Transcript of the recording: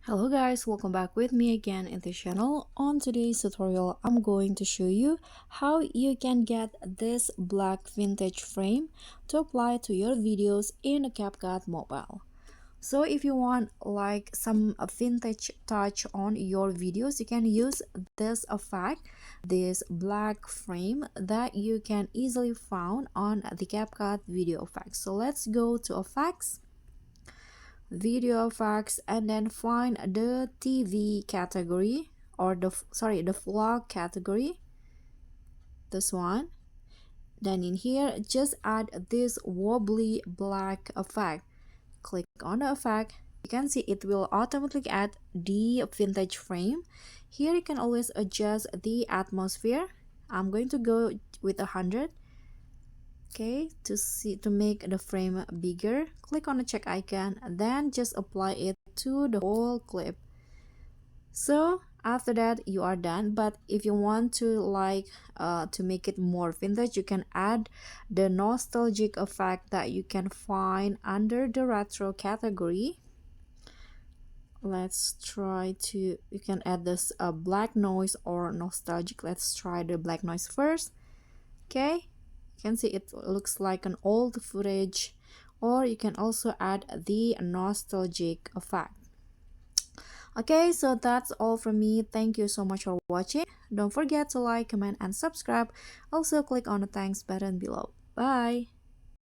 Hello guys, welcome back with me again in the channel. On today's tutorial, I'm going to show you how you can get this black vintage frame to apply to your videos in a CapCut mobile. So if you want like some vintage touch on your videos, you can use this effect, this black frame that you can easily found on the CapCut video effects. So let's go to effects, video effects, and then find the TV category, or the vlog category, this one. Then in here just add this wobbly black effect. Click on the effect. You can see it will automatically add the vintage frame. Here you can always adjust the atmosphere. I'm going to go with 100. Okay, to make the frame bigger, click on the check icon, then just apply it to the whole clip. So after that you are done. But if you want to to make it more vintage, you can add the nostalgic effect that you can find under the retro category. Let's try to, you can add this black noise or nostalgic. Let's try the black noise first. Okay, you can see it looks like an old footage, or you can also add the nostalgic effect. Okay, so that's all from me. Thank you so much for watching. Don't forget to like, comment, and subscribe. Also click on the thanks button below. Bye.